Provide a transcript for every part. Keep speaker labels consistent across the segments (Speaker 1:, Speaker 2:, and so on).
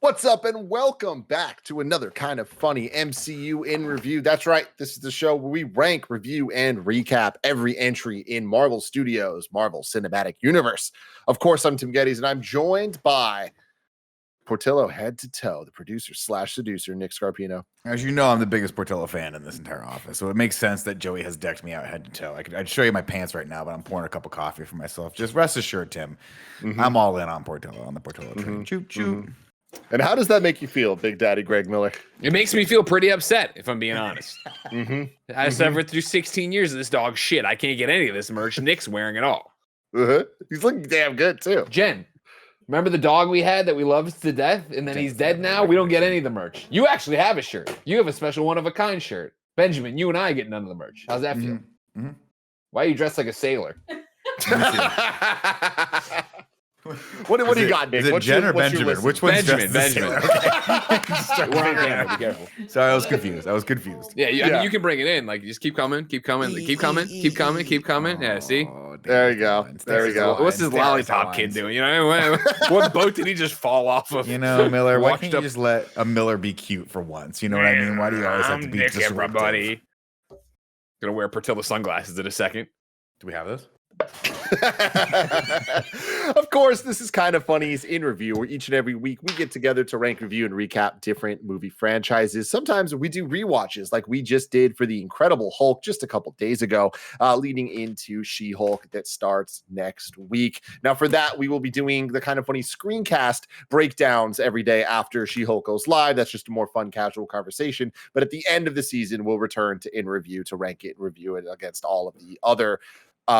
Speaker 1: What's up, and welcome back to another Kind of Funny MCU in review. That's right. This is the show where we rank, review, and recap every entry in Marvel Studios, Marvel Cinematic Universe. Of course, I'm Tim Geddes, and I'm joined by Portillo head to toe, the producer slash seducer, Nick Scarpino.
Speaker 2: As you know, I'm the biggest Portillo fan in this entire office, so it makes sense that Joey has decked me out head to toe. I'd show you my pants right now, but I'm pouring a cup of coffee for myself. Just rest assured, Tim, I'm all in on Portillo, on the Portillo train. Choo choo.
Speaker 1: And how does that make you feel, Big Daddy Greg Miller?
Speaker 3: It makes me feel pretty upset, if I'm being honest. I suffered through 16 years of this dog shit. I can't get any of this merch. Nick's wearing it all.
Speaker 1: He's looking damn good, too.
Speaker 3: Jen, remember the dog we had that we loved to death? And then he's dead now? We don't get any of the merch. You actually have a shirt. You have a special one-of-a-kind shirt. Benjamin, you and I get none of the merch. How's that feel? Why are you dressed like a sailor?
Speaker 1: What do you got, Nick?
Speaker 2: Is it Jen or Benjamin? Which one's
Speaker 3: Benjamin?
Speaker 2: Benjamin.
Speaker 3: We're on camera. Be careful.
Speaker 2: Sorry, I was confused.
Speaker 3: Yeah, I mean, you can bring it in. Like, just keep coming. Keep coming. Yeah, see?
Speaker 1: There you go. There you go.
Speaker 3: What's this lollipop kid doing? You know, what boat did he just fall off of?
Speaker 2: You know, Miller, why can't you just let a Miller be cute for once? You know what I mean? Why do you always have to be
Speaker 3: Nick,
Speaker 2: disruptive?
Speaker 3: everybody. Gonna wear Portillo sunglasses in a second.
Speaker 2: Do we have this?
Speaker 1: Of course, this is Kind of Funny's in review, where each and every week we get together to rank, review, and recap different movie franchises. Sometimes we do rewatches, like we just did for The Incredible Hulk just a couple days ago, leading into She-Hulk that starts next week. Now, for that, we will be doing the Kind of Funny screencast breakdowns every day after She-Hulk goes live. That's just a more fun, casual conversation. But at the end of the season, we'll return to in review to rank it and review it against all of the other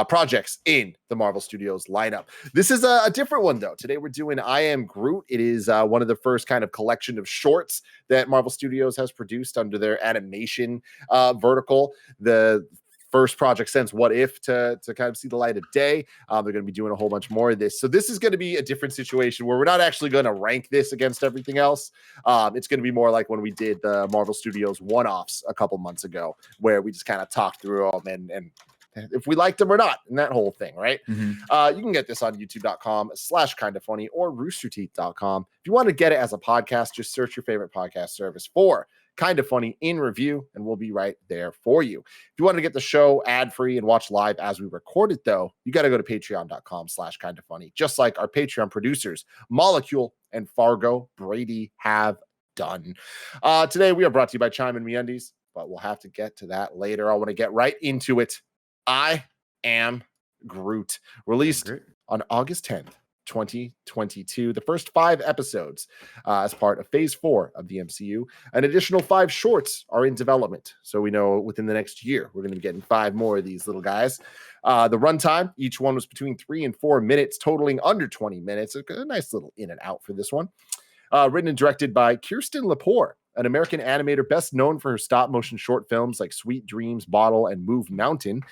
Speaker 1: projects in the Marvel Studios lineup. This is a different one, though. Today we're doing I Am Groot. It is one of the first kind of collection of shorts that Marvel Studios has produced under their animation vertical. The first project since What If to kind of see the light of day. They're going to be doing a whole bunch more of this. So this is going to be a different situation where we're not actually going to rank this against everything else. It's going to be more like when we did the Marvel Studios one-offs a couple months ago, where we just kind of talked through them and if we liked them or not, and that whole thing, right? You can get this on youtube.com/kindafunny or roosterteeth.com. If you want to get it as a podcast, just search your favorite podcast service for Kind of Funny in review, and we'll be right there for you. If you want to get the show ad-free and watch live as we record it, though, you got to go to patreon.com/kindafunny, just like our Patreon producers, Molecule and Fargo Brady have done. Today, we are brought to you by Chime and MeUndies, but we'll have to get to that later. I want to get right into it. I Am Groot, released on August 10th, 2022. The first 5 episodes as part of Phase 4 of the MCU. An additional 5 shorts are in development. So we know within the next year, we're going to be getting 5 more of these little guys. The runtime, each one was between 3 and 4 minutes, totaling under 20 minutes. A nice little in and out for this one. Written and directed by Kirsten Lepore, an American animator best known for her stop-motion short films like Sweet Dreams, Bottle, and Move Mountain.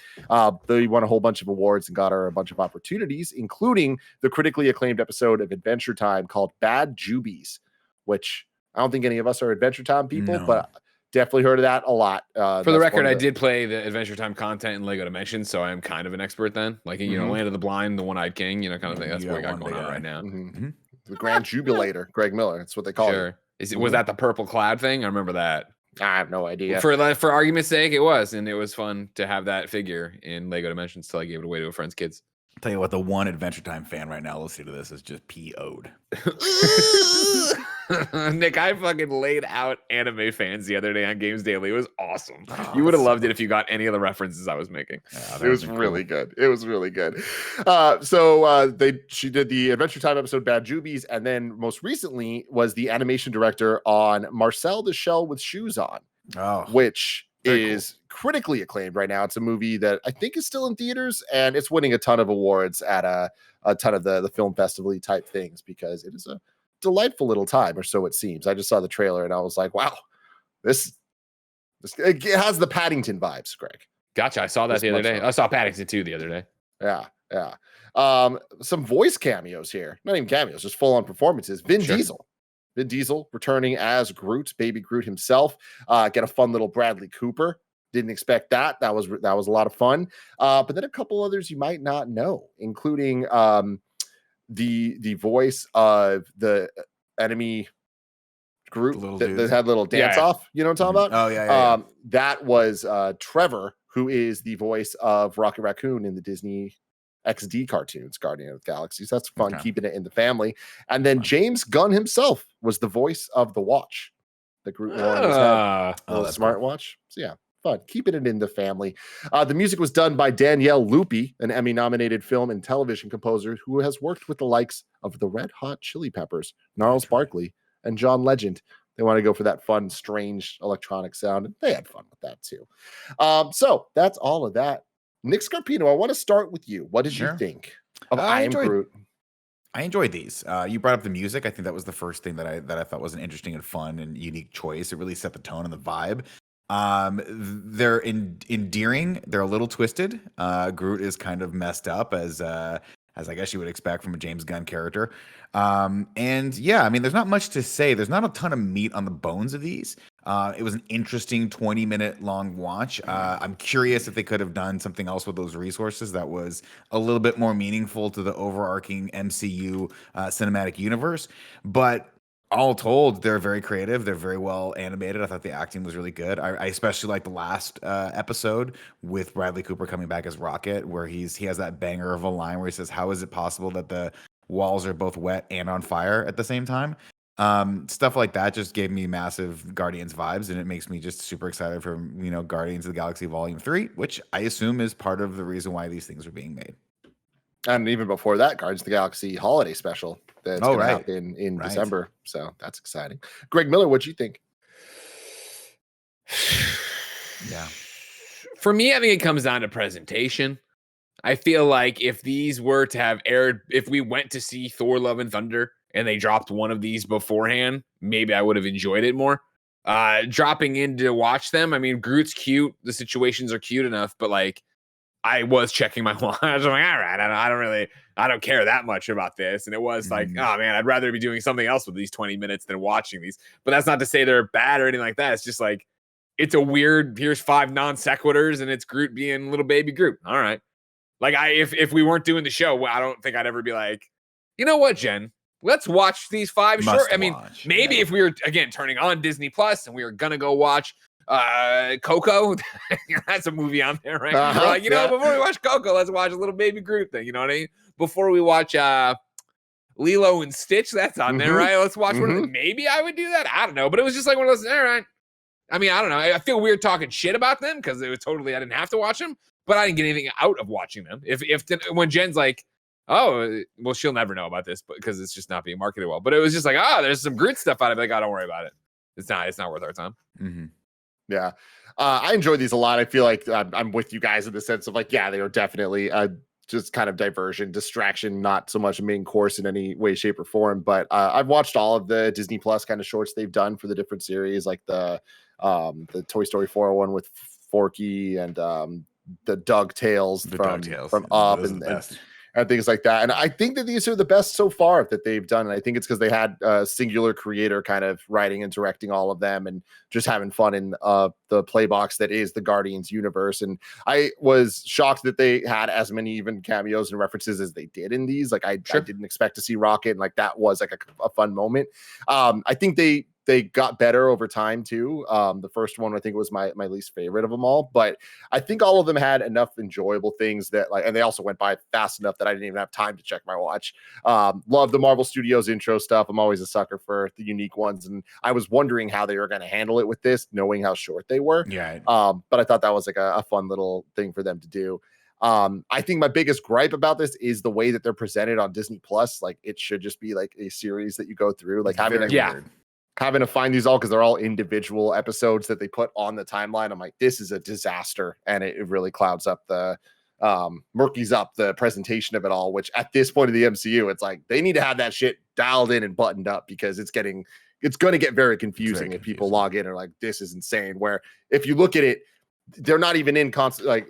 Speaker 1: They won a whole bunch of awards and got her a bunch of opportunities, including the critically acclaimed episode of Adventure Time called Bad Jubies, which I don't think any of us are Adventure Time people, but definitely heard of that a lot.
Speaker 3: For the record, I did play the Adventure Time content in LEGO Dimensions, so I am kind of an expert then. Like, you know, Land of the Blind, the One-Eyed King, you know, kind of thing. That's what we got going on right now.
Speaker 1: The Grand Jubilator, Greg Miller. That's what they call it.
Speaker 3: Was that the purple clad thing? I remember that.
Speaker 1: I have no idea.
Speaker 3: For argument's sake, it was. And it was fun to have that figure in LEGO Dimensions till I gave it away to a friend's kids.
Speaker 2: I'll tell you what, the one Adventure Time fan right now listening to this is just PO'd.
Speaker 3: Nick, I fucking laid out anime fans the other day on Games Daily. It was awesome. You would have loved it if you got any of the references I was making.
Speaker 1: It was really good. It was really good. She did the Adventure Time episode Bad Jubies, and then most recently was the animation director on Marcel the Shell with Shoes On, which is critically acclaimed right now. It's a movie that I think is still in theaters, and it's winning a ton of awards at a ton of the film festival type things because it is a delightful little time, or so it seems. I just saw the trailer and I was like, wow, this it has the Paddington vibes, Greg.
Speaker 3: Gotcha. I saw that the other day. I saw Paddington 2 the other day.
Speaker 1: Yeah. Some voice cameos here. Not even cameos, just full-on performances. Vin Diesel returning as Groot, baby Groot himself. Get a fun little Bradley Cooper Didn't expect that. That was a lot of fun. But then a couple others you might not know, including the voice of the enemy group that had little dance off. You know what I'm talking about?
Speaker 2: Oh yeah.
Speaker 1: That was Trevor, who is the voice of Rocket Raccoon in the Disney XD cartoons, Guardian of the Galaxy. So that's fun, keeping it in the family. And then James Gunn himself was the voice of the watch that Groot wore on his head. Little smartwatch. So yeah, fun, keeping it in the family. The music was done by Danielle Lupi, an Emmy-nominated film and television composer who has worked with the likes of the Red Hot Chili Peppers, Gnarls Barkley, and John Legend. They want to go for that fun, strange electronic sound, and they had fun with that too. So that's all of that. Nick Scarpino, I want to start with you. What did you think of I Am Groot?
Speaker 2: I enjoyed these. You brought up the music. I think that was the first thing that I thought was an interesting and fun and unique choice. It really set the tone and the vibe. They're endearing. They're a little twisted. Groot is kind of messed up as I guess you would expect from a James Gunn character. And yeah, I mean, there's not much to say. There's not a ton of meat on the bones of these. It was an interesting 20-minute long watch. I'm curious if they could have done something else with those resources that was a little bit more meaningful to the overarching MCU cinematic universe. But all told, they're very creative. They're very well animated. I thought the acting was really good. I especially like the last episode with Bradley Cooper coming back as Rocket, where he has that banger of a line where he says, "How is it possible that the walls are both wet and on fire at the same time?" Stuff like that just gave me massive Guardians vibes, and it makes me just super excited for Guardians of the Galaxy Volume 3, which I assume is part of the reason why these things are being made.
Speaker 1: And even before that, Guardians of the Galaxy holiday special that's going to happen in December. So that's exciting. Greg Miller, what'd you think?
Speaker 3: Yeah. For me, I think it comes down to presentation. I feel like if these were to have aired, if we went to see Thor Love and Thunder and they dropped one of these beforehand, maybe I would have enjoyed it more. Dropping in to watch them, I mean, Groot's cute. The situations are cute enough, but like, I was checking my watch. I'm like, all right, I don't care that much about this. And it was like, oh man, I'd rather be doing something else with these 20 minutes than watching these. But that's not to say they're bad or anything like that. It's just like, it's a weird, here's 5 non sequiturs and it's Groot being little baby Groot. All right. Like if we weren't doing the show, I don't think I'd ever be like, you know what, Jen, let's watch these 5 short. I mean, maybe if we were, again, turning on Disney Plus and we were going to go watch Coco, that's a movie on there, right? We're like, before we watch Coco, let's watch a little baby Groot thing. You know what I mean? Before we watch Lilo and Stitch, that's on there, right? Let's watch one. Maybe I would do that. I don't know, but it was just like one of those. All right. I mean, I don't know. I feel weird talking shit about them because it was totally I didn't have to watch them, but I didn't get anything out of watching them. When Jen's like, oh, well, she'll never know about this, but because it's just not being marketed well. But it was just like, there's some Groot stuff out of it. Like, don't worry about it. It's not worth our time.
Speaker 1: Yeah. I enjoy these a lot. I feel like I'm with you guys in the sense of like, yeah, they are definitely just kind of diversion, distraction, not so much a main course in any way, shape, or form. But I've watched all of the Disney Plus kind of shorts they've done for the different series, like the Toy Story 401 with Forky and the DuckTales from Up and things like that. And I think that these are the best so far that they've done. And I think it's because they had a singular creator kind of writing and directing all of them and just having fun in the play box that is the Guardians universe. And I was shocked that they had as many even cameos and references as they did in these. Like I didn't expect to see Rocket, and like that was like a fun moment. I think they got better over time too. The first one, I think, was my least favorite of them all, but I think all of them had enough enjoyable things that and they also went by fast enough that I didn't even have time to check my watch. Love the Marvel Studios intro stuff. I'm always a sucker for the unique ones. And I was wondering how they were going to handle it with this, knowing how short they were.
Speaker 2: Yeah.
Speaker 1: But I thought that was like a fun little thing for them to do. I think my biggest gripe about this is the way that they're presented on Disney Plus. Like it should just be like a series that you go through, like having to find these all because they're all individual episodes that they put on the timeline. I'm like, this is a disaster, and it really clouds up the murkies up the presentation of it all, which at this point of the MCU, it's like they need to have that shit dialed in and buttoned up because it's going to get very confusing if people log in and are like, this is insane. Where if you look at it, they're not even in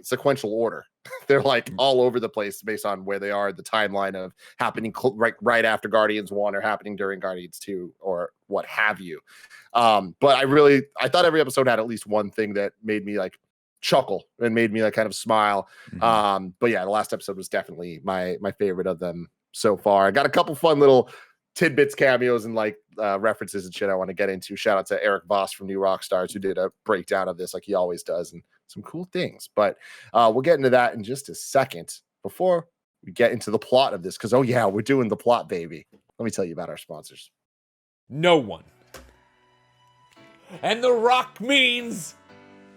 Speaker 1: sequential order. They're like all over the place based on where they are, the timeline of happening right after Guardians 1 or happening during Guardians 2 or what have you. But I thought every episode had at least one thing that made me like chuckle and made me like kind of smile. But yeah, the last episode was definitely my favorite of them so far. I got a couple fun little tidbits, cameos, and like references and shit I want to get into. Shout out to Eric Voss from New Rockstars, who did a breakdown of this like he always does, and some cool things. But we'll get into that in just a second. Before we get into the plot of this, because oh yeah, we're doing the plot, baby. Let me tell you about our sponsors.
Speaker 3: No one. And The Rock means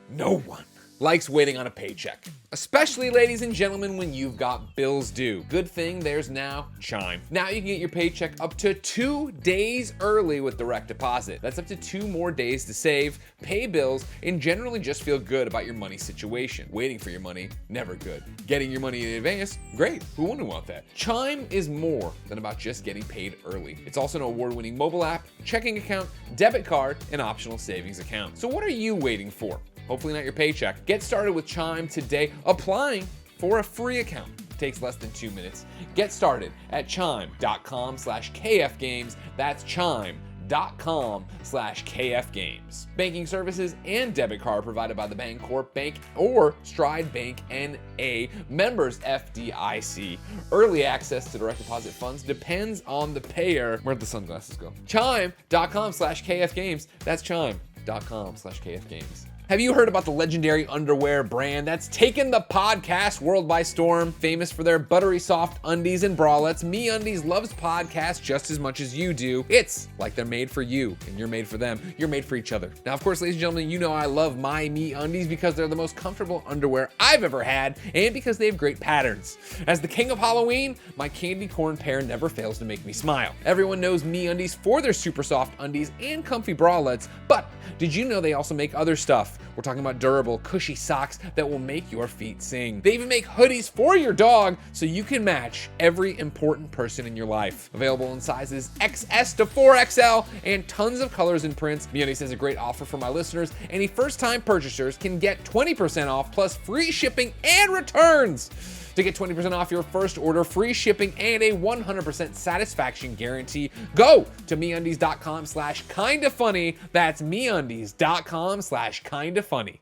Speaker 3: no one likes waiting on a paycheck. Especially, ladies and gentlemen, when you've got bills due. Good thing there's now Chime. Now you can get your paycheck up to 2 days early with direct deposit. That's up to 2 more days to save, pay bills, and generally just feel good about your money situation. Waiting for your money, never good. Getting your money in advance, great. Who wouldn't want that? Chime is more than about just getting paid early. It's also an award-winning mobile app, checking account, debit card, and optional savings account. So what are you waiting for? Hopefully not your paycheck. Get started with Chime today, applying for a free account. It takes less than 2 minutes. Get started at chime.com/KFgames. That's chime.com/KFgames. Banking services and debit card provided by the Bancorp Bank or Stride Bank N.A. Members FDIC. Early access to direct deposit funds depends on the payer. Where'd the sunglasses go? Chime.com/KFgames. That's chime.com/KFgames. Have you heard about the legendary underwear brand that's taken the podcast world by storm? Famous for their buttery soft undies and bralettes, MeUndies loves podcasts just as much as you do. It's like they're made for you, and you're made for them. You're made for each other. Now, of course, ladies and gentlemen, you know I love my MeUndies because they're the most comfortable underwear I've ever had, and because they have great patterns. As the king of Halloween, my candy corn pair never fails to make me smile. Everyone knows MeUndies for their super soft undies and comfy bralettes, but did you know they also make other stuff? We're talking about durable, cushy socks that will make your feet sing. They even make hoodies for your dog so you can match every important person in your life. Available in sizes XS to 4XL and tons of colors and prints. MeUndies has a great offer for my listeners. Any first-time purchasers can get 20% off plus free shipping and returns. To get 20% off your first order, free shipping, and a 100% satisfaction guarantee, go to MeUndies.com/KindaFunny. That's MeUndies.com/KindaFunny.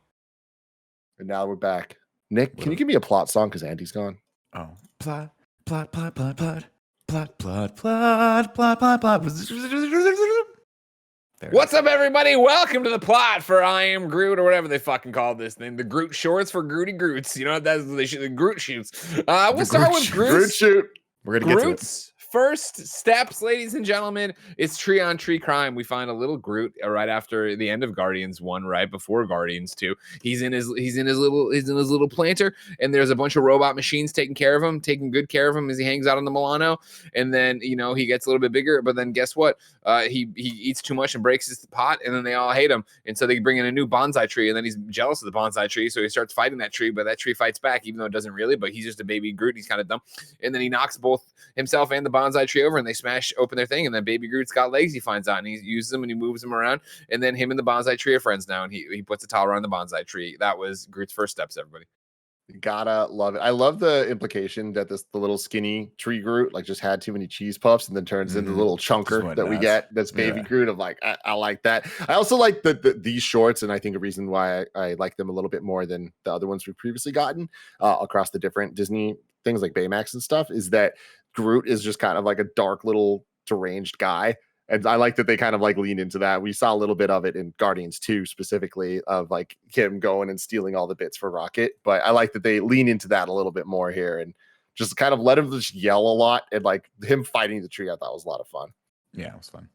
Speaker 1: And now we're back. Nick, can you give me a plot song because Andy's gone?
Speaker 2: Oh, plot.
Speaker 3: What's up, everybody? Welcome to the plot for I Am Groot, or whatever they fucking call this thing. The Groot shorts for Grooty Groots. You know what that's the Groot shoots. We'll start with
Speaker 1: Groot shoot. We're gonna get to it.
Speaker 3: First steps, ladies and gentlemen, it's tree on tree crime. We find a little Groot right after the end of Guardians 1, right before Guardians 2. He's in his little planter, and there's a bunch of robot machines taking good care of him as he hangs out on the Milano. And then he gets a little bit bigger, but then guess what? He eats too much and breaks his pot, and then they all hate him. And so they bring in a new bonsai tree, and then he's jealous of the bonsai tree, so he starts fighting that tree, but that tree fights back, even though it doesn't really. But he's just a baby Groot. He's kind of dumb. And then he knocks both himself and the bonsai tree over, and they smash open their thing, and then baby Groot's got legs, he finds out, and he uses them and he moves them around, and then him and the bonsai tree are friends now, and he puts a towel around the bonsai tree. That was Groot's first steps, everybody.
Speaker 1: You gotta love it. I love the implication that the little skinny tree Groot like just had too many cheese puffs and then turns into the little chunker that we get that's baby Groot. Of like, I like that. I also like these shorts, and I think a reason why I like them a little bit more than the other ones we've previously gotten across the different Disney things like Baymax and stuff is that Groot is just kind of like a dark little deranged guy. And I like that they kind of like lean into that. We saw a little bit of it in Guardians 2 specifically of like him going and stealing all the bits for Rocket. But I like that they lean into that a little bit more here and just kind of let him just yell a lot. And like him fighting the tree, I thought was a lot of fun.
Speaker 2: Yeah, it was fun.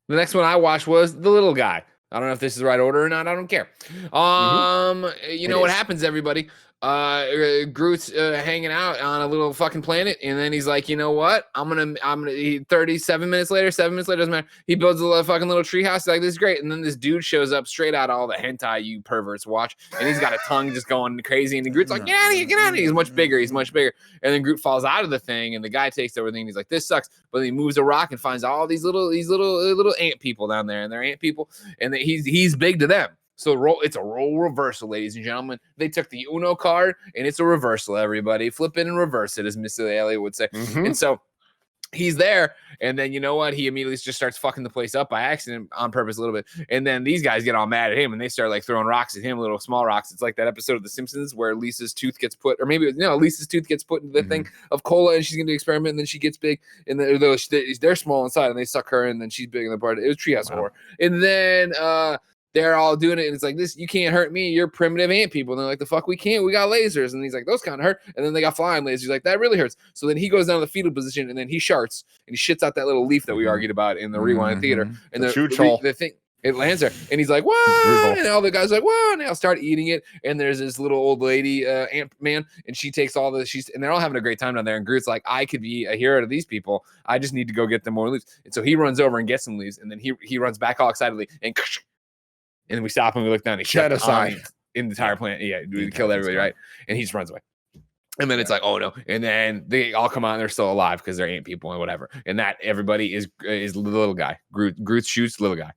Speaker 3: The next one I watched was The Little Guy. I don't know if this is the right order or not. I don't care. You know what happens, everybody? Groot's hanging out on a little fucking planet, and then he's like, you know what? I'm gonna 7 minutes later, doesn't matter. He builds a little fucking little tree house. He's like, this is great. And then this dude shows up straight out of all the hentai you perverts watch, and he's got a tongue just going crazy. And the Groot's like, get out of here. He's much bigger. And then Groot falls out of the thing, and the guy takes everything. And he's like, this sucks. But then he moves a rock and finds all these little ant people down there, and they're ant people, and he's big to them. So it's a role reversal, ladies and gentlemen. They took the Uno card, and it's a reversal, everybody. Flip it and reverse it, as Mr. Elliott would say. And so he's there, and then you know what? He immediately just starts fucking the place up by accident on purpose a little bit. And then these guys get all mad at him and they start like throwing rocks at him, little small rocks. It's like that episode of The Simpsons where Lisa's tooth gets put, or maybe Lisa's tooth gets put into the thing of cola and she's gonna do experiment, and then she gets big, and then they're small inside and they suck her, and then she's big in the part. It was Treehouse Horror. And then they're all doing it, and it's like, this, you can't hurt me, you're primitive ant people. And they're like, the fuck we can't, we got lasers. And he's like, those kind of hurt. And then they got flying lasers. He's like, that really hurts. So then he goes down to the fetal position, and then he sharts and he shits out that little leaf that we argued about in the Rewind Theater. And the thing, it lands there, and he's like, what? And all the guys are like, what? And they all start eating it. And there's this little old lady, Ant Man, and she takes all the, and they're all having a great time down there. And Groot's like, I could be a hero to these people. I just need to go get them more leaves. And so he runs over and gets some leaves, and then he runs back all excitedly, and then we stop and we look down. And he genocide in the entire plant. Yeah, we killed everybody, right? And he just runs away. And then it's like, oh no. And then they all come out and they're still alive because they're ant people and whatever. And that everybody is the little guy. Groot shoots little guy.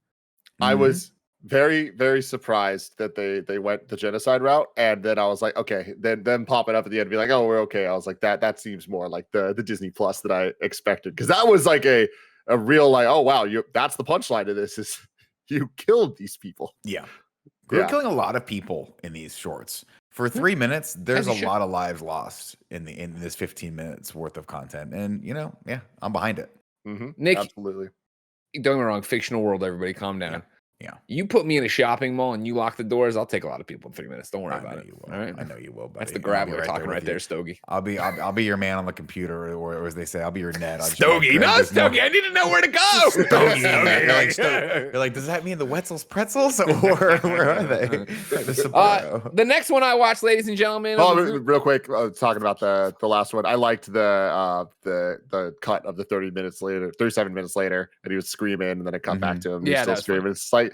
Speaker 1: I was very, very surprised that they went the genocide route. And then I was like, okay, then pop it up at the end and be like, oh, we're okay. I was like, that seems more like the Disney Plus that I expected. Because that was like a real like, oh wow, that's the punchline of this is you killed these people.
Speaker 2: Yeah. We're killing a lot of people in these shorts. For 3 minutes, there's a lot of lives lost in this 15 minutes worth of content. And, I'm behind it.
Speaker 3: Nick,
Speaker 1: absolutely.
Speaker 3: Don't get me wrong, fictional world, everybody calm down.
Speaker 2: Yeah.
Speaker 3: You put me in a shopping mall and you lock the doors, I'll take a lot of people in 3 minutes. Don't worry about it.
Speaker 2: All right. I know you will. Buddy.
Speaker 3: That's the grabbler talking right there, Stogie.
Speaker 2: I'll be your man on the computer, or as they say, I'll be your Ned.
Speaker 3: Stogie, Stogie. I need to know where to go.
Speaker 2: Stogie. You're like, does that mean the Wetzel's Pretzels, or where are they?
Speaker 3: The next one I watched, ladies and gentlemen.
Speaker 1: Real quick, talking about the last one. I liked the cut of the 37 minutes later, and he was screaming, and then it cut back to him. He's still screaming. It's like,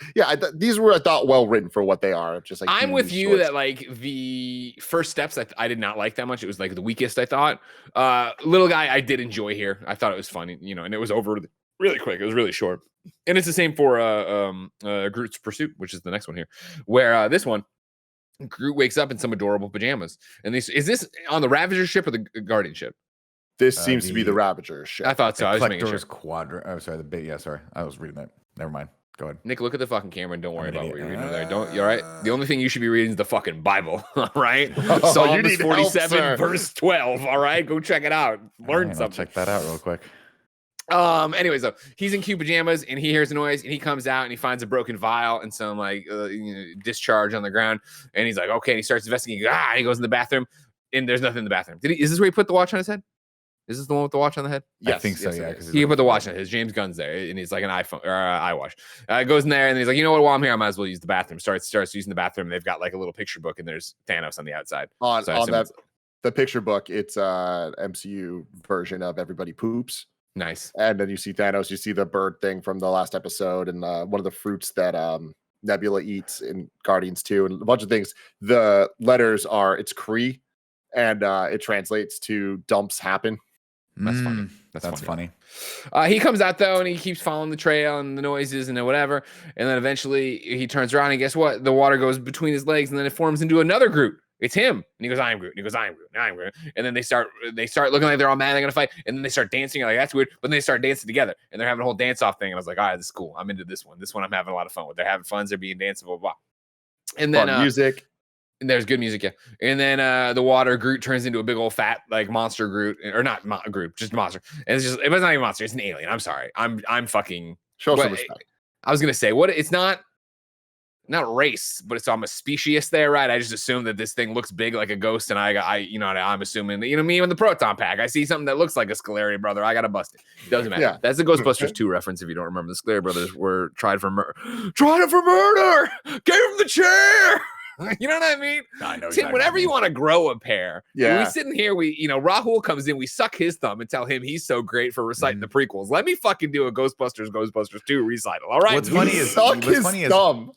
Speaker 1: these were, I thought, well written for what they are. Just like,
Speaker 3: I'm with you that like the first steps I did not like that much. It was like the weakest, I thought. Little guy I did enjoy here. I thought it was funny, and it was over really quick. It was really short. And it's the same for Groot's Pursuit, which is the next one here, where this one, Groot wakes up in some adorable pajamas. And is this on the Ravager ship or the Guardian ship?
Speaker 1: This seems to be the Ravager ship.
Speaker 3: I thought so. I was making sure.
Speaker 2: Quadrant. Oh, sorry. Sorry. I was reading that. Never mind. Go ahead.
Speaker 3: Nick, look at the fucking camera and don't worry about what you're reading over there. You all right? The only thing you should be reading is the fucking Bible, all right? Psalms 47, verse 12, all right? Go check it out. Learn something.
Speaker 2: Check that out real quick.
Speaker 3: Anyways, so he's in cute pajamas and he hears a noise and he comes out and he finds a broken vial and some like discharge on the ground. And he's like, okay. And he starts investigating. And he goes in the bathroom and there's nothing in the bathroom. Is this where he put the watch on his head? Is this the one with the watch on the head?
Speaker 2: Yes, I think so. Yeah,
Speaker 3: he put the watch on his. James Gunn's there, and he's like an iPhone or iWatch. Goes in there, and he's like, you know what? While I'm here, I might as well use the bathroom. Starts using the bathroom. And they've got like a little picture book, and there's Thanos on the outside.
Speaker 1: On the picture book, it's MCU version of Everybody Poops.
Speaker 3: Nice.
Speaker 1: And then you see Thanos. You see the bird thing from the last episode, and one of the fruits that Nebula eats in Guardians 2, and a bunch of things. The letters it's Kree, and it translates to "dumps happen."
Speaker 3: That's funny.
Speaker 2: That's funny.
Speaker 3: He comes out though, and he keeps following the trail and the noises and whatever. And then eventually he turns around, and guess what? The water goes between his legs, and then it forms into another Groot. It's him. And he goes, I am Groot. And he goes, I am Groot. I am Groot. And then they start looking like they're all mad. They're gonna fight. And then they start dancing. Like, that's weird. But then they start dancing together, and they're having a whole dance off thing. And I was like, all right, this is cool. I'm into this one. This one I'm having a lot of fun with. They're having fun. They're being dancing. Blah blah. And then
Speaker 1: music.
Speaker 3: And there's good music, yeah. And then the water Groot turns into a big old fat like monster Groot, or not Groot, just monster. And it was not even a monster. It's an alien. I'm sorry. I'm fucking.
Speaker 1: Show some respect.
Speaker 3: I was gonna say it's not race, but I'm a speciest there, right? I just assume that this thing looks big like a ghost, and I'm assuming that, me in the proton pack. I see something that looks like a Scolari brother. I gotta bust it. Doesn't matter. Yeah. That's the Ghostbusters 2 reference. If you don't remember, the Scolari brothers were tried for murder. Gave him the chair. You know what I mean?
Speaker 2: I know.
Speaker 3: Tim, whenever you want to grow a pair, we sitting here, Rahul comes in, we suck his thumb and tell him he's so great for reciting the prequels. Let me fucking do a Ghostbusters 2 recital. All right.
Speaker 2: What's funny is
Speaker 1: thumb.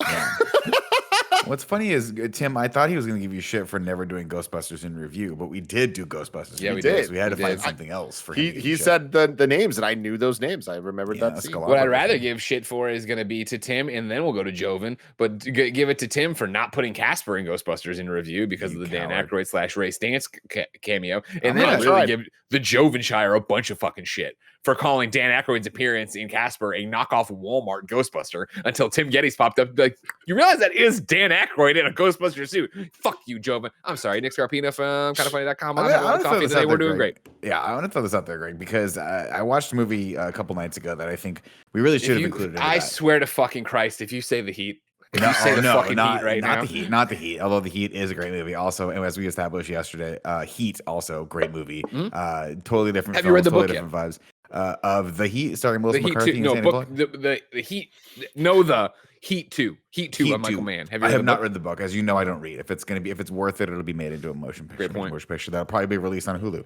Speaker 2: What's funny is, Tim, I thought he was going to give you shit for never doing Ghostbusters in review, but we did do Ghostbusters.
Speaker 3: Yeah, we did.
Speaker 2: So we had to find something else for him.
Speaker 1: He said the names, and I knew those names. I remembered that scene.
Speaker 3: What I'd rather give shit for is going to be to Tim, and then we'll go to Joven, but give it to Tim for not putting Casper in Ghostbusters in review because of the Dan Aykroyd / Ray Stantz cameo. And then I'll really give the Jovenshire a bunch of fucking shit for calling Dan Aykroyd's appearance in Casper a knockoff Walmart Ghostbuster until Tim Geddes popped up. Like, you realize that is Dan Aykroyd in a Ghostbuster suit. Fuck you, Joven. I'm sorry, Nick Scarpino from KindaFunny.com. I'm having a lot of coffee today. We're doing great.
Speaker 2: Yeah, I want to throw this out there, Greg, because I watched a movie a couple nights ago that I think we really should have included.
Speaker 3: I swear to fucking Christ, if you say The Heat,
Speaker 2: not the Heat. Although The Heat is a great movie. Also, and as we established yesterday, Heat also great movie. Totally different.
Speaker 3: Have you read the book
Speaker 2: yet? Vibes of The Heat, starring Melissa McCarthy.
Speaker 3: No book. The Heat. No, the Heat 2. Heat 2 by Michael Mann.
Speaker 2: I have not read the book. As you know, I don't read. If it's worth it, it'll be made into a motion picture.
Speaker 3: Great point.
Speaker 2: Motion picture that'll probably be released on Hulu.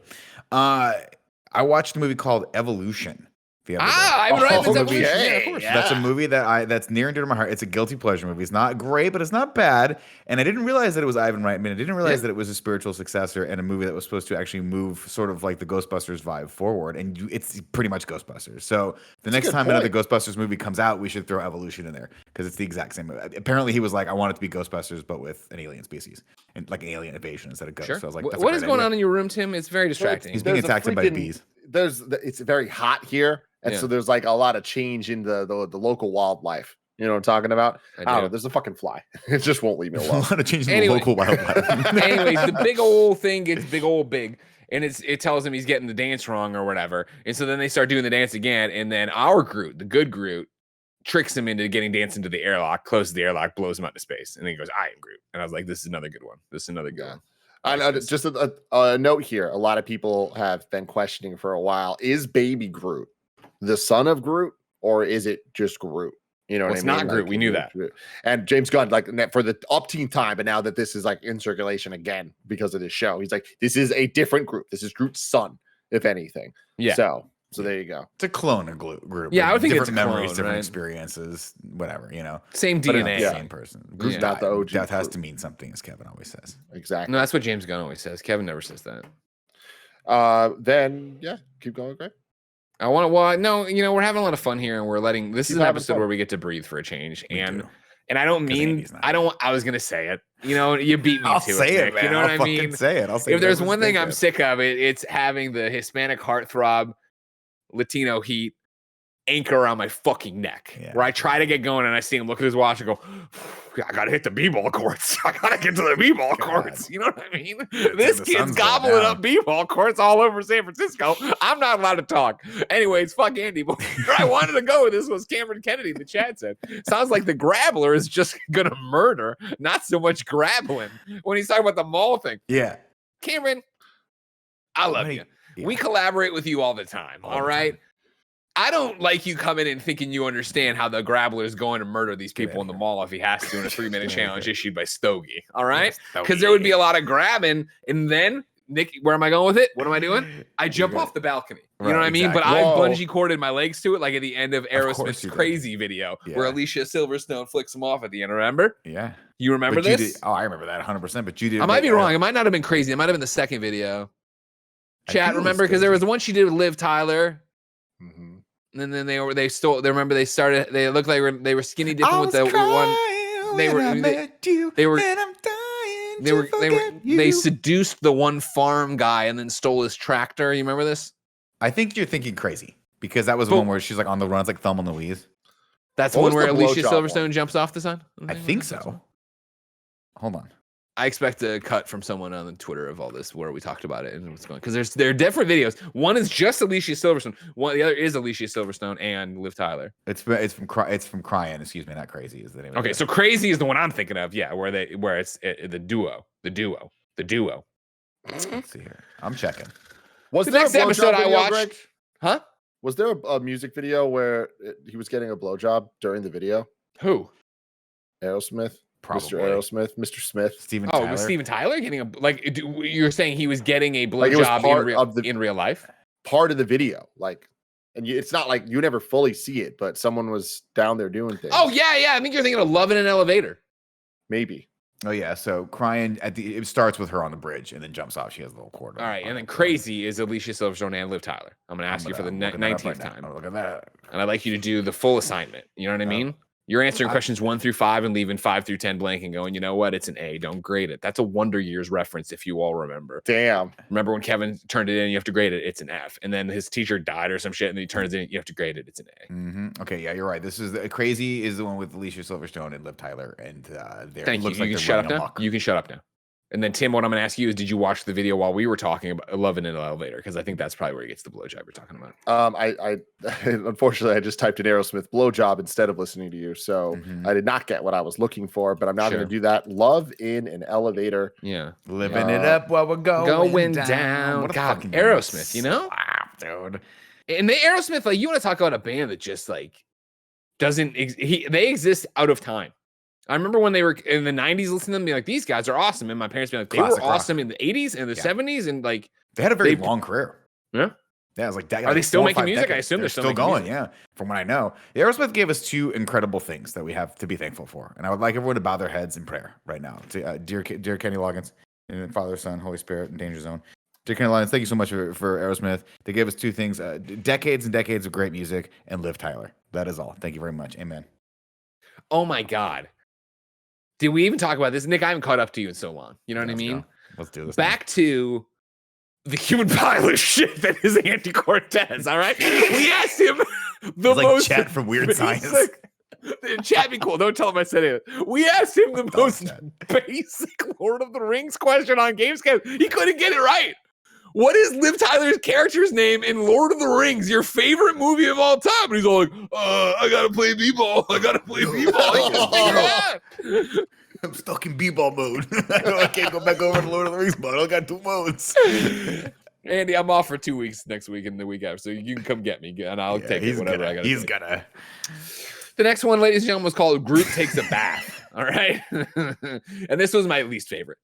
Speaker 2: I watched a movie called Evolution.
Speaker 3: I'm right. It's Evolution. Yeah, of course.
Speaker 2: That's a movie that's near and dear to my heart. It's a guilty pleasure movie. It's not great, but it's not bad. And I didn't realize that it was Ivan Reitman. I didn't realize that it was a spiritual successor and a movie that was supposed to actually move sort of like the Ghostbusters vibe forward. And it's pretty much Ghostbusters. So the next time another Ghostbusters movie comes out, we should throw Evolution in there because it's the exact same movie. Apparently, he was like, I want it to be Ghostbusters, but with an alien species and like an alien invasion instead of ghosts.
Speaker 3: Sure.
Speaker 2: So I was like,
Speaker 3: what is going on in your room, Tim? It's very distracting.
Speaker 2: He's being attacked by bees.
Speaker 1: It's very hot here. And so there's like a lot of change in the local wildlife. You know what I'm talking about? I don't know. There's a fucking fly. It just won't leave me alone.
Speaker 2: A lot of change in the local wildlife.
Speaker 3: Anyways, the big old thing gets big. And it tells him he's getting the dance wrong or whatever. And so then they start doing the dance again. And then our Groot, the good Groot, tricks him into getting dance into the airlock, closes the airlock, blows him out into space. And then he goes, I am Groot. And I was like, this is another good one. One.
Speaker 1: I know, just a note here. A lot of people have been questioning for a while. Is baby Groot the son of Groot, or is it just Groot? You know what I mean?
Speaker 3: It's not Groot. We knew that.
Speaker 1: And James Gunn, like for the upteenth time, but now that this is like in circulation again because of this show, he's like, this is a different Groot. This is Groot's son, if anything. Yeah. So there you go.
Speaker 2: It's a clone of Groot.
Speaker 3: Yeah, I would think
Speaker 2: different
Speaker 3: it's a
Speaker 2: memories,
Speaker 3: clone,
Speaker 2: different
Speaker 3: right?
Speaker 2: experiences, whatever, you know.
Speaker 3: Same DNA.
Speaker 2: Same person.
Speaker 1: Groot's not the OG.
Speaker 2: Death has to mean something, as Kevin always says.
Speaker 1: Exactly.
Speaker 3: No, that's what James Gunn always says. Kevin never says that.
Speaker 1: Then keep going, Greg.
Speaker 3: No, we're having a lot of fun here, and we're letting. This is an episode where we get to breathe for a change, and I don't mean I was gonna say it. You beat me to it, Nick. You know what I mean?
Speaker 2: Say it. I'll say
Speaker 3: if there's one thing I'm sick of, it's having the Hispanic heartthrob, Latino heat anchor around my fucking neck. Where I try to get going, and I see him look at his watch and go, I gotta hit the b-ball courts. I gotta get to the b-ball courts. You know what I mean? This kid's gobbling up b-ball courts all over San Francisco. I'm not allowed to talk. Anyways, fuck Andy. But where I wanted to go with this was Cameron Kennedy. The chat said, sounds like the Grabbler is just gonna murder, not so much grabbling. When he's talking about the mall thing.
Speaker 2: Yeah.
Speaker 3: Cameron, I love you. Yeah. We collaborate with you all the time. All right. I don't like you coming in thinking you understand how the Grabbler is going to murder these people in the mall if he has to in a 3-minute challenge issued by Stogie. All right? Because there would be a lot of grabbing. And then, Nick, where am I going with it? What am I doing? I jump off the balcony. You know what I mean? But I bungee corded my legs to it, like at the end of Aerosmith's Crazy video, where Alicia Silverstone flicks him off at the end. Remember?
Speaker 2: Yeah.
Speaker 3: You remember this?
Speaker 2: I remember that 100%. But you did.
Speaker 3: I might be wrong. It might not have been Crazy. It might have been the second video. Chat, remember? Because there was the one she did with Liv Tyler. Mm-hmm. And then they remember they started, they looked like they were skinny dipping with the one. They seduced the one farm guy and then stole his tractor. You remember this?
Speaker 2: I think you're thinking Crazy because that was one where she's like on the run. It's like Thelma and Louise.
Speaker 3: That's one where Alicia Silverstone jumps off the sun?
Speaker 2: I think so. Hold on.
Speaker 3: I expect a cut from someone on the Twitter of all this where we talked about it and what's going on. Because there are different videos. One is just Alicia Silverstone. The other is Alicia Silverstone and Liv Tyler.
Speaker 2: It's from Crying. Excuse me, not Crazy is the name.
Speaker 3: Okay, so Crazy is the one I'm thinking of. Yeah, where it's the duo.
Speaker 2: Let's see here. I'm checking.
Speaker 1: Was
Speaker 3: the
Speaker 1: there
Speaker 3: next
Speaker 1: a
Speaker 3: episode I watched?
Speaker 1: Greg?
Speaker 3: Huh?
Speaker 1: Was there a music video where he was getting a blowjob during the video?
Speaker 3: Who?
Speaker 1: Aerosmith.
Speaker 2: Probably.
Speaker 1: Mr. Aerosmith, Mr. Smith,
Speaker 2: Steven Tyler.
Speaker 3: Oh, was Steven Tyler getting you're saying he was getting a blowjob in real life?
Speaker 1: Part of the video, it's not like you never fully see it, but someone was down there doing things.
Speaker 3: Oh yeah. I think you're thinking of Love in an Elevator.
Speaker 1: Maybe.
Speaker 2: Oh yeah. So Crying it starts with her on the bridge and then jumps off. She has a little cord.
Speaker 3: All right, and then Crazy is Alicia Silverstone and Liv Tyler. I'm gonna ask you for the 19th time.
Speaker 2: Look at that.
Speaker 3: And I'd like you to do the full assignment. You know what I mean? You're answering questions 1 through 5 and leaving 5 through 10 blank and going, you know what? It's an A. Don't grade it. That's a Wonder Years reference if you all remember.
Speaker 1: Damn.
Speaker 3: Remember when Kevin turned it in, you have to grade it. It's an F. And then his teacher died or some shit, and then he turns it in, you have to grade it. It's an A.
Speaker 2: Mm-hmm. Okay, yeah, you're right. This is Crazy is the one with Alicia Silverstone and Liv Tyler, and
Speaker 3: Thank you. You can shut up now. You can shut up now. And then Tim, what I'm going to ask you is, did you watch the video while we were talking about Love in an Elevator? Because I think that's probably where he gets the blowjob you're talking about.
Speaker 1: I unfortunately I just typed in Aerosmith blowjob instead of listening to you, so I did not get what I was looking for. But I'm now going to do that. Love in an Elevator.
Speaker 3: Yeah,
Speaker 2: living it up while we're going down.
Speaker 3: What a fucking Aerosmith, you know,
Speaker 2: dude.
Speaker 3: And the Aerosmith, like, you want to talk about a band that just like doesn't. They exist out of time. I remember when they were in the 90s listening to them, be like, these guys are awesome. And my parents be like, they were awesome in the 80s and the 70s. And like,
Speaker 2: they had a very long career.
Speaker 3: Yeah.
Speaker 2: Yeah. It was like,
Speaker 3: are they still making music? I assume they're still
Speaker 2: going.
Speaker 3: Music.
Speaker 2: Yeah. From what I know, the Aerosmith gave us 2 incredible things that we have to be thankful for. And I would like everyone to bow their heads in prayer right now. To, dear Kenny Loggins, and Father, Son, Holy Spirit, and Danger Zone. Dear Kenny Loggins, thank you so much for Aerosmith. They gave us 2 things, decades and decades of great music, and Liv Tyler. That is all. Thank you very much. Amen.
Speaker 3: Oh my God. Did we even talk about this? Nick, I haven't caught up to you in so long. You know what I mean?
Speaker 2: Let's do this.
Speaker 3: Back to the human pile of shit that is Andy Cortez, all right? We asked him the most...
Speaker 2: Chat from Weird Science.
Speaker 3: Chat be cool. Don't tell him I said it. We asked him the most basic Lord of the Rings question on Gamescom. He couldn't get it right. What is Liv Tyler's character's name in Lord of the Rings, your favorite movie of all time? And he's all like, I gotta play b-ball. I gotta play b-ball. He couldn't figure it out.
Speaker 2: I'm stuck in b-ball mode. I can't go back over to Lord of the Rings mode. I got 2 modes.
Speaker 3: Andy, I'm off for 2 weeks next week and the week after, so you can come get me, and I'll take it, whatever I gotta
Speaker 2: He's
Speaker 3: take.
Speaker 2: gonna.
Speaker 3: The next one, ladies and gentlemen, was called Groot Takes a Bath. All right? And this was my least favorite.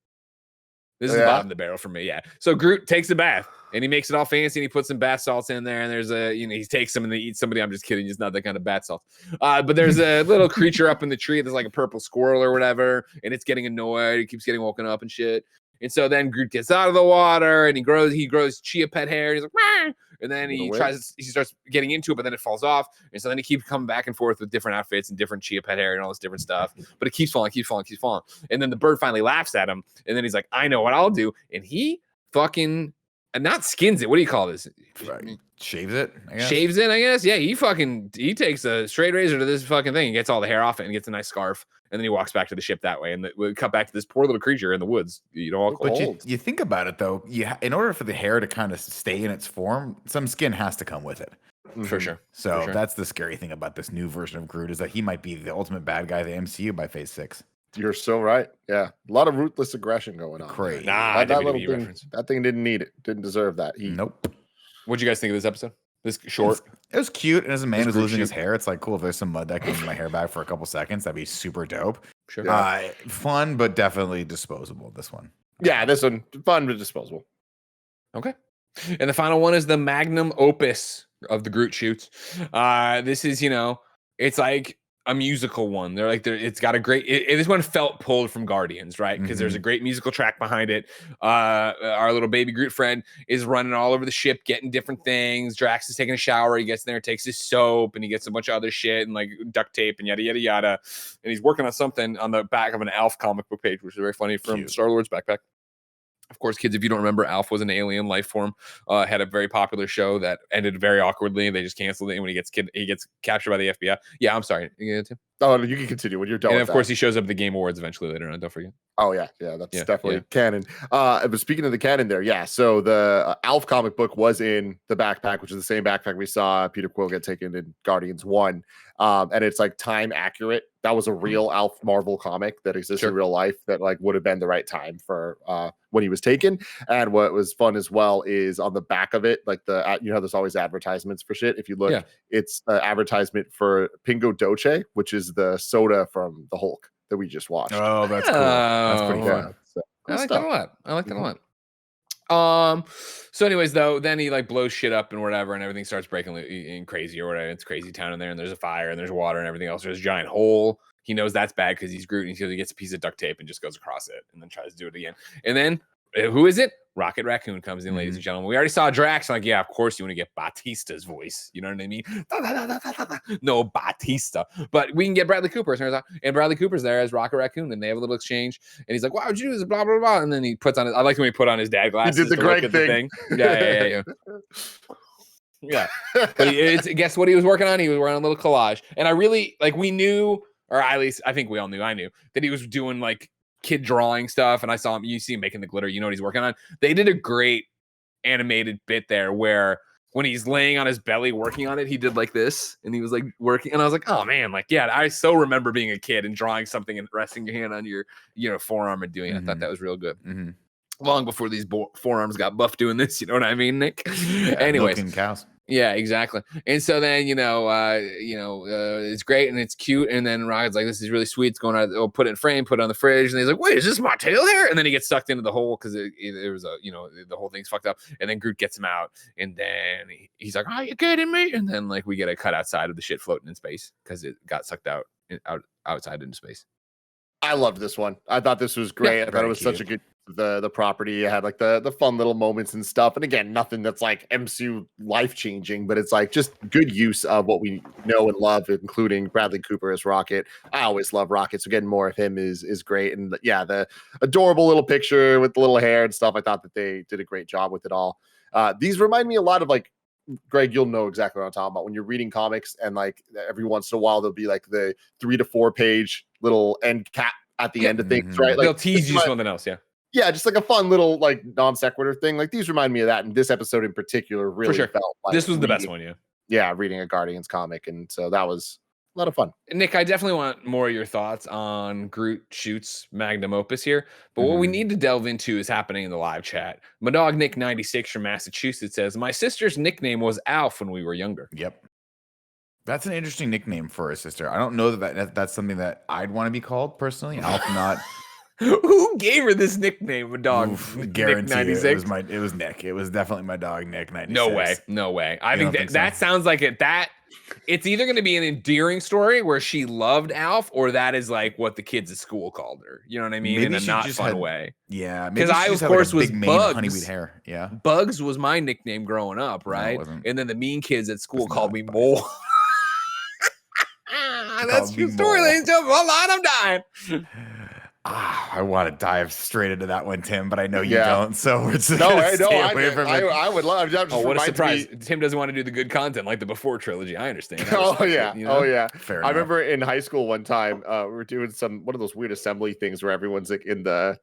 Speaker 3: This is bottom of the barrel for me, yeah. So Groot takes a bath, and he makes it all fancy, and he puts some bath salts in there, and there's he takes them and they eat somebody. I'm just kidding. It's not that kind of bath salt. But there's a little creature up in the tree. There's like a purple squirrel or whatever, and it's getting annoyed. It keeps getting woken up and shit. And so then Groot gets out of the water, and he grows chia pet hair. And he's like, Mah! And then he starts getting into it, but then it falls off. And so then he keeps coming back and forth with different outfits and different chia pet hair and all this different stuff. But it keeps falling. And then the bird finally laughs at him. And then he's like, I know what I'll do. And he fucking not skins it. What do you call this?
Speaker 2: Shaves it, I guess.
Speaker 3: Shaves it, I guess. Yeah, he takes a straight razor to this fucking thing and gets all the hair off it and gets a nice scarf. And then he walks back to the ship that way. And we cut back to this poor little creature in the woods.
Speaker 2: But you think about it, though. In order for the hair to kind of stay in its form, some skin has to come with it.
Speaker 3: For sure.
Speaker 2: So that's the scary thing about this new version of Groot, is that he might be the ultimate bad guy of the MCU by Phase 6.
Speaker 1: You're so right. Yeah. A lot of ruthless aggression going on.
Speaker 2: Crazy.
Speaker 3: Nah,
Speaker 1: that little thing, that thing didn't need it. Didn't deserve that.
Speaker 2: Nope.
Speaker 3: What'd you guys think of this episode? This short?
Speaker 2: It was cute. And as a man who's losing his hair, it's like, cool, if there's some mud that can get my hair back for a couple seconds, that'd be super dope.
Speaker 3: Sure.
Speaker 2: Fun, but definitely disposable, this one.
Speaker 1: Yeah, this one, fun but disposable.
Speaker 3: Okay. And the final one is the magnum opus of the Groot shoots. This is, it's like a musical one. It's got a great, this one felt pulled from Guardians, right? Because there's a great musical track behind it. Our little baby Groot friend is running all over the ship, getting different things. Drax is taking a shower. He gets in there, takes his soap, and he gets a bunch of other shit and like duct tape and yada, yada, yada. And he's working on something on the back of an Alf comic book page, which is very funny, from Star-Lord's backpack. Of course, kids, if you don't remember, Alf was an alien life form, had a very popular show that ended very awkwardly. They just canceled it. And when he gets captured by the FBI. Yeah, I'm sorry. Tim?
Speaker 1: Oh, you can continue when you're done.
Speaker 3: And of course, he shows up at the Game Awards eventually later on. Don't forget.
Speaker 1: Oh, yeah. Yeah, that's definitely canon. But speaking of the canon there, yeah. So the Alf comic book was in the backpack, which is the same backpack we saw Peter Quill get taken in Guardians 1. And it's like time accurate. That was a real Alf Marvel comic that exists in real life that like would have been the right time for when he was taken. And what was fun as well is on the back of it, like there's always advertisements for shit. If you look, it's an advertisement for Pingo Doce, which is the soda from the Hulk that we just watched.
Speaker 2: Oh, that's cool. That's pretty fun.
Speaker 1: So,
Speaker 3: I like that a lot. So anyways, though, then he like blows shit up and whatever, and everything starts breaking in crazy or whatever. It's crazy town in there, and there's a fire and there's water and everything else. There's a giant hole. He knows that's bad because he's Groot, and he gets a piece of duct tape and just goes across it and then tries to do it again. And then who is it? Rocket Raccoon comes in, ladies and gentlemen. We already saw Drax. Like, yeah, of course you want to get Batista's voice. You know what I mean? No, Batista. But we can get Bradley Cooper. And Bradley Cooper's there as Rocket Raccoon, and they have a little exchange. And he's like, why would you do this? Blah, blah, blah. And then he puts on I like when he put on his dad glasses.
Speaker 1: He did the Greg thing.
Speaker 3: Yeah. Yeah. But guess what he was working on? He was working on a little collage. And I really, we knew, or at least I think we all knew, I knew, that he was doing, kid drawing stuff, and I saw him. You see him making the glitter. You know what he's working on. They did a great animated bit there where when he's laying on his belly working on it, he did like this, and he was working. And I was like, oh man, I so remember being a kid and drawing something and resting your hand on your forearm and doing it. I thought that was real good. Long before these forearms got buff doing this, you know what I mean, Nick?
Speaker 2: Yeah,
Speaker 3: anyways,
Speaker 2: milking cows.
Speaker 3: Yeah, exactly. And so then, it's great and it's cute. And then Rocket's like, this is really sweet. It's going on. Oh, put it in frame, put it on the fridge. And he's like, wait, is this my tail hair? And then he gets sucked into the hole because it was the whole thing's fucked up. And then Groot gets him out. And then he's like, are you kidding me? And then we get a cut outside of the shit floating in space because it got sucked outside into space.
Speaker 1: I loved this one. I thought this was great.
Speaker 2: Yeah,
Speaker 1: I thought it was such a good the property. It had the fun little moments and stuff. And again, nothing that's MCU life changing, but it's just good use of what we know and love, including Bradley Cooper as Rocket. I always love Rocket, so getting more of him is great. And yeah, the adorable little picture with the little hair and stuff. I thought that they did a great job with it all. These remind me a lot of Greg, you'll know exactly what I'm talking about when you're reading comics, and every once in a while there'll be the 3 to 4 page little end cap at the end of things, right?
Speaker 3: They'll tease you something else,
Speaker 1: yeah, just a fun little non sequitur thing. These remind me of that, and this episode in particular really felt
Speaker 3: this was the best one.
Speaker 1: Yeah, reading a Guardians comic, and so that was a lot of fun.
Speaker 3: Nick, I definitely want more of your thoughts on Groot shoots magnum opus here. But what we need to delve into is happening in the live chat. My dog Nick 96 from Massachusetts says, my sister's nickname was Alf when we were younger.
Speaker 2: Yep. That's an interesting nickname for a sister. I don't know that's something that I'd want to be called personally. Alf, not.
Speaker 3: Who gave her this nickname, a dog?
Speaker 2: Guarantee it was Nick. It was definitely my dog, Nick 96.
Speaker 3: No way. I think that sounds like it. It's either going to be an endearing story where she loved Alf, or that is what the kids at school called her. You know what I mean?
Speaker 2: Maybe
Speaker 3: in a not fun way.
Speaker 2: Yeah,
Speaker 3: because I of course was Bugs.
Speaker 2: Honeyweed hair. Yeah,
Speaker 3: Bugs was my nickname growing up, right?
Speaker 2: No,
Speaker 3: and then the mean kids at school called me Mole. That's true story, ladies and gentlemen. Hold on, I'm dying.
Speaker 2: I want to dive straight into that one, Tim, but I know you don't. So we're just
Speaker 1: I would love.
Speaker 3: What a surprise! Tim doesn't want to do the good content like the Before trilogy. I understand.
Speaker 1: Oh yeah.
Speaker 2: Fair enough.
Speaker 1: I remember in high school one time we were doing one of those weird assembly things where everyone's in the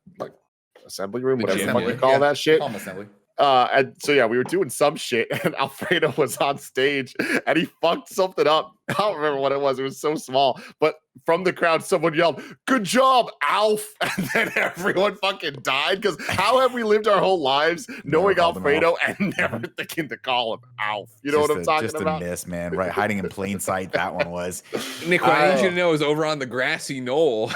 Speaker 1: assembly room, whatever the fuck you call that shit.
Speaker 2: Assembly.
Speaker 1: And so yeah, we were doing some shit, and Alfredo was on stage, and he fucked something up. I don't remember what it was. It was so small, but from the crowd, someone yelled, "Good job, Alf!" And then everyone fucking died. Because how have we lived our whole lives knowing Alfredo and never thinking to call him Alf? You know what I'm talking about?
Speaker 2: Just a miss, man. Right, hiding in plain sight. That one was.
Speaker 3: Nick, what I need you to know is over on the grassy knoll,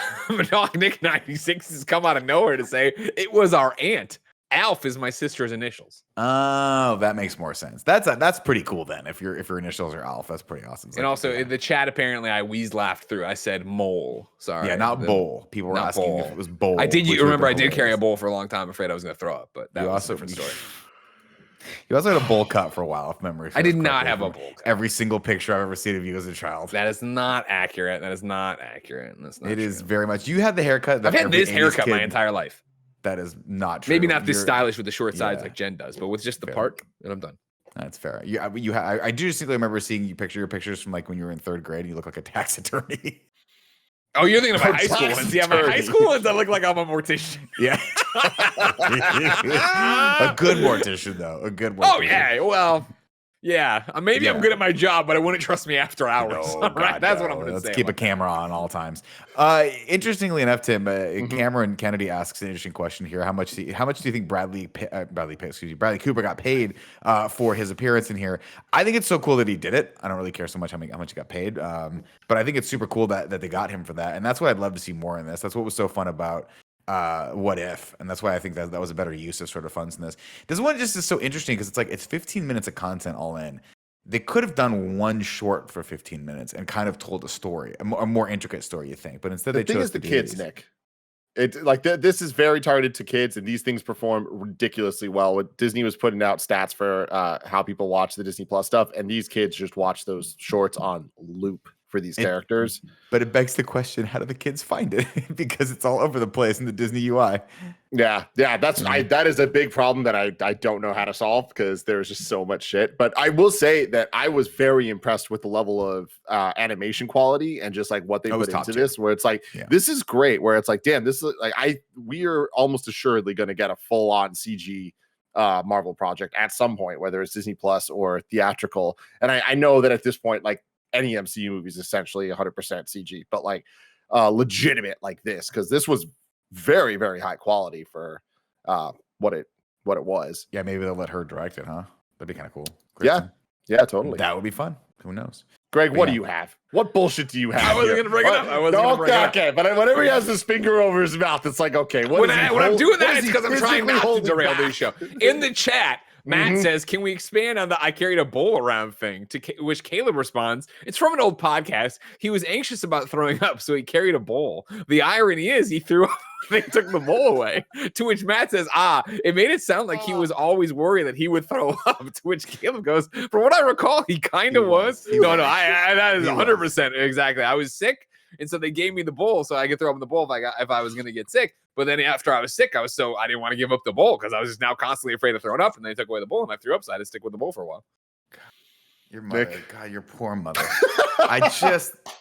Speaker 3: Nick 96 has come out of nowhere to say it was our aunt. Alf is my sister's initials.
Speaker 2: Oh, that makes more sense. That's pretty cool then. If your initials are Alf, that's pretty awesome.
Speaker 3: And also in the chat, apparently I laughed through. I said mole. Sorry.
Speaker 2: Yeah, not bowl. People were asking if it was bowl.
Speaker 3: I did. You remember I did carry a bowl for a long time. Afraid I was going to throw up, but that was a different story.
Speaker 2: You also had a bowl cut for a while, if memory serves.
Speaker 3: I did not have a bowl cut.
Speaker 2: Every single picture I've ever seen of you as a child.
Speaker 3: That is not accurate. That's not
Speaker 2: it is very much. You had the haircut.
Speaker 3: I've had this haircut my entire life.
Speaker 2: That is not true.
Speaker 3: Maybe not this stylish with the short sides like Jen does, but with just the part, and I'm done.
Speaker 2: That's fair. I do distinctly remember seeing your pictures from when you were in 3rd grade. And you look like a tax attorney.
Speaker 3: Oh, you're thinking about high school ones. Yeah, my high school ones, I look like I'm a mortician.
Speaker 2: Yeah. A good mortician, though. A good mortician.
Speaker 3: Oh, yeah. Well, yeah. Maybe I'm good at my job, but I wouldn't trust me after hours.
Speaker 2: No,
Speaker 3: right? That's what I'm going to say.
Speaker 2: Let's keep a camera on all times. Interestingly enough, Tim, Cameron Kennedy asks an interesting question here. How much do you think Bradley Cooper got paid for his appearance in here? I think it's so cool that he did it. I don't really care so much how much he got paid, but I think it's super cool that they got him for that, and that's what I'd love to see more in this. That's what was so fun about What If, and that's why I think that was a better use of sort of funds in this. This one just is so interesting because it's 15 minutes of content all in. They could have done one short for 15 minutes and kind of told a story, a more intricate story, you think, but instead they chose
Speaker 1: the kids, Nick. This is very targeted to kids, and these things perform ridiculously well. Disney was putting out stats for how people watch the Disney Plus stuff, and these kids just watch those shorts on loop for these characters.
Speaker 2: But it begs the question: how do the kids find it? Because it's all over the place in the Disney UI.
Speaker 1: Yeah, that is a big problem that I don't know how to solve because there's just so much shit. But I will say that I was very impressed with the level of animation quality and just like what they put into this, where it's like this is great. Where it's like, damn, this is like we are almost assuredly going to get a full on CG Marvel project at some point, whether it's Disney Plus or theatrical. And I know that at this point, like any MCU movie is essentially 100% CG, but like legitimate like this, because this was very, very high quality for what it was.
Speaker 2: Yeah, maybe they'll let her direct it, huh? That'd be kind of cool.
Speaker 1: Kristen. Yeah, totally.
Speaker 2: That would be fun. Who knows?
Speaker 1: Greg, what do you have? What bullshit do you have?
Speaker 3: I wasn't going to bring it up.
Speaker 1: Okay, but whenever he has his finger over his mouth, it's like, okay.
Speaker 3: When I'm doing that, it's because I'm trying not to derail the show. In the chat, Matt says, can we expand on the I carried a bowl around thing? To which Caleb responds, it's from an old podcast. He was anxious about throwing up, so he carried a bowl. The irony is he threw up. They took the bowl away. To which Matt says, it made it sound like he was always worried that he would throw up. To which Caleb goes, from what I recall, he kind of was. No, that is 100% exactly. I was sick, and so they gave me the bowl so I could throw up in the bowl if I was going to get sick. But then after I was sick, I didn't want to give up the bowl because I was just now constantly afraid of throwing up, and they took away the bowl, and I threw up, so I had to stick with the bowl for a while.
Speaker 2: Your mother, God, your poor mother.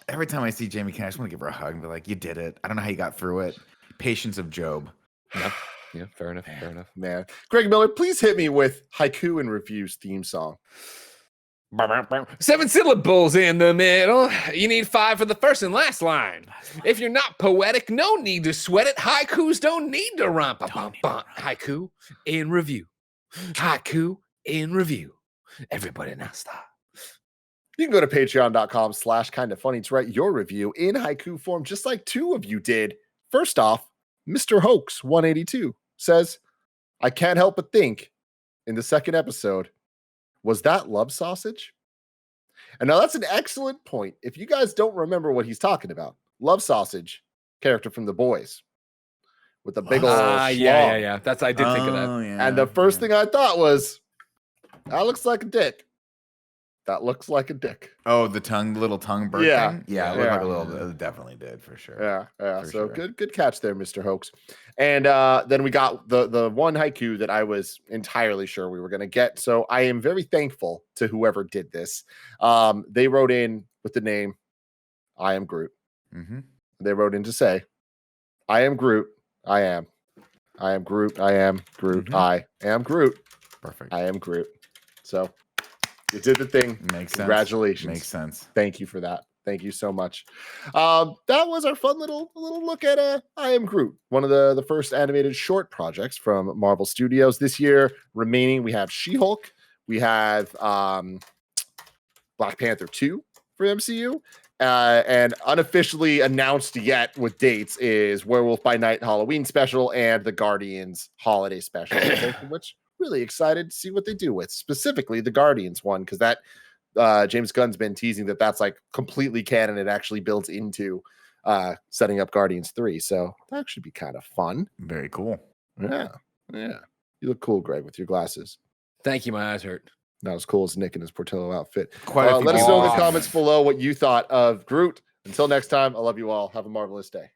Speaker 2: Every time I see Jamie Kennedy, I just want to give her a hug and be like, you did it. I don't know how you got through it. Patience of Job.
Speaker 3: Yeah, fair enough.
Speaker 1: Man. Greg Miller, please hit me with Haiku and Reviews theme song.
Speaker 3: 7 syllables in the middle. You need 5 for the first and last line. If you're not poetic, no need to sweat it. Haikus don't need to rhyme. Haiku in review. Haiku in review. Everybody now stop.
Speaker 1: You can go to patreon.com/KindaFunny to write your review in haiku form, just like 2 of you did. First off, Mr. Hoax 182 says, I can't help but think in the second episode, was that love sausage? And now that's an excellent point. If you guys don't remember what he's talking about, Love Sausage, character from The Boys, with the big old schlong.
Speaker 3: Yeah. I did think of that.
Speaker 2: Yeah,
Speaker 1: and the first thing I thought was, that looks like a dick. That looks like a dick.
Speaker 2: Oh, the little tongue burp thing? Yeah, it looked like a little. It definitely did for sure.
Speaker 1: Yeah.
Speaker 2: For
Speaker 1: So
Speaker 2: sure.
Speaker 1: good catch there, Mr. Hoax. And then we got the one haiku that I was entirely sure we were going to get. So I am very thankful to whoever did this. They wrote in with the name I Am Groot.
Speaker 2: Mm-hmm.
Speaker 1: They wrote in to say, I am Groot. I am Groot. I am Groot.
Speaker 2: Mm-hmm.
Speaker 1: I am Groot.
Speaker 2: Perfect.
Speaker 1: I am Groot. So you did the thing.
Speaker 2: Makes sense.
Speaker 1: Congratulations.
Speaker 2: Makes sense.
Speaker 1: Thank you for that. Thank you so much. That was our fun little look at I Am Groot, one of the first animated short projects from Marvel Studios this year. Remaining, we have She-Hulk, we have Black Panther 2 for MCU, and unofficially announced yet with dates is Werewolf by Night Halloween special and the Guardians holiday special, both of which really excited to see what they do with, specifically the Guardians one, because that James Gunn's been teasing that that's like completely canon. It actually builds into setting up Guardians 3. So that should be kind of fun.
Speaker 2: Very cool.
Speaker 1: Yeah. You look cool, Greg, with your glasses.
Speaker 3: Thank you. My eyes hurt.
Speaker 1: Not as cool as Nick in his Portillo outfit.
Speaker 2: Quite a few
Speaker 1: let us know in the
Speaker 2: people-
Speaker 1: comments below what you thought of Groot. Until next time, I love you all. Have a marvelous day.